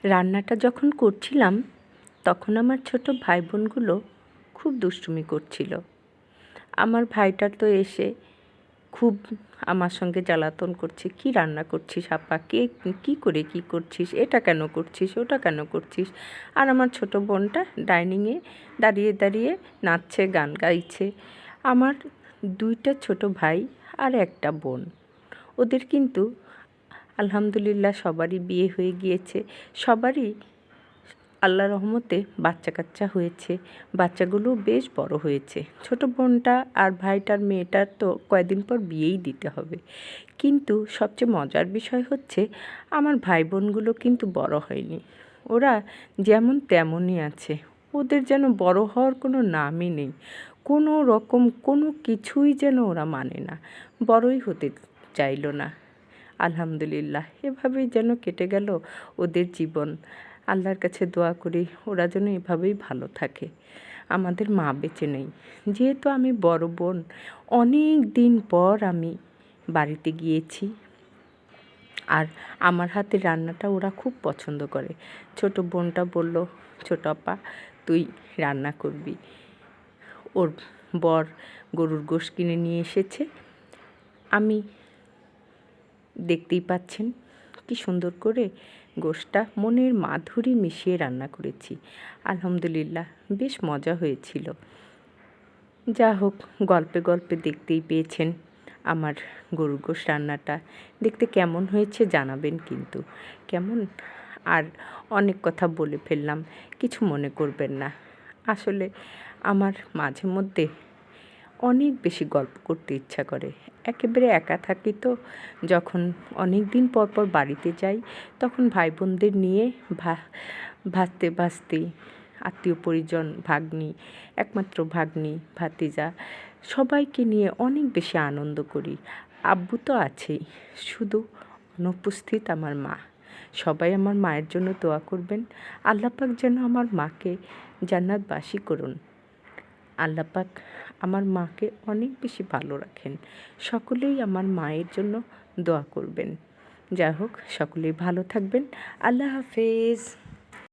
রান্নাটা যখন করছিলাম তখন আমার ছোট ভাই বোনগুলো খুব দুষ্টুমি করছিল। আমার ভাইটা তো এসে খুব আমার সঙ্গে জ্বালাতন করছে, কী রান্না করছিস আপা, কে কী করে কী করছিস, এটা কেন করছিস, ওটা কেন করছিস। আর আমার ছোট বোনটা ডাইনিংয়ে দাঁড়িয়ে দাঁড়িয়ে নাচছে, গান গাইছে। আমার দুইটা ছোট ভাই আর একটা বোন, ওদের কিন্তু আলহামদুলিল্লাহ সবারই বিয়ে হয়ে গিয়েছে, সবারই আল্লাহর রহমতে বাচ্চা কাচ্চা হয়েছে, বাচ্চাগুলো বেশ বড় হয়েছে। ছোট বোনটা আর ভাইটার মেয়েটার তো কয়েকদিন পর বিয়েই দিতে হবে। কিন্তু সবচেয়ে মজার বিষয় হচ্ছে আমার ভাই বোনগুলো কিন্তু বড় হয়নি, ওরা যেমন তেমনই আছে। ওদের যেন বড় হওয়ার কোনো নামই নেই, কোনো রকম কোনো কিছুই যেন ওরা মানে না, বড়ই হতে চাইল না। আলহামদুলিল্লাহ এভাবেই যেন কেটে গেল ওদের জীবন। আল্লাহর কাছে দোয়া করি ওরা যেন এভাবেই ভালো থাকে। আমাদের মা বেঁচে নেই, যেহেতু আমি বড় বোন, অনেক দিন পর আমি বাড়িতে গিয়েছি। আর আমার হাতের রান্নাটা ওরা খুব পছন্দ করে। ছোট বোনটা বলল, ছোট আপা তুই রান্না করবি। ওর বর গরুর গোশত কিনে নিয়ে এসেছে। আমি দেখতেই পাচ্ছেন কি সুন্দর করে গোশতটা মনের মাধুরী মিশিয়ে রান্না করেছি। আলহামদুলিল্লাহ বেশ মজা হয়েছিল। যা হোক, গল্পে গল্পে দেখতেই পেয়েছেন আমার গরুর গোশত রান্নাটা। দেখতে কেমন হয়েছে জানাবেন কিন্তু। কেমন? আর অনেক কথা বলে ফেললাম, কিছু মনে করবেন না। আসলে আমার মাঝে মধ্যে অনেক বেশি গল্প করতে ইচ্ছা করে। একেবারে একা থাকি তো, যখন অনেক দিন পর পর বাড়িতে যাই তখন ভাই বোনদের নিয়ে ভাসতে ভাসতে আত্মীয় পরিজন, ভাগ্নি, একমাত্র ভাগ্নি, ভাতিজা সবাইকে নিয়ে অনেক বেশি আনন্দ করি। আব্বু তো আছেই, শুধু অনুপস্থিত আমার মা। সবাই আমার মায়ের জন্য দোয়া করবেন। আল্লাহ পাক যেন আমার মাকে জান্নাতবাসী করুন। আল্লাহ পাক আমার মাকে অনেক বেশি ভালো রাখেন। সকলেই আমার মায়ের জন্য দোয়া করবেন। যাই হোক, সকলেই ভালো থাকবেন। আল্লাহ হাফেজ।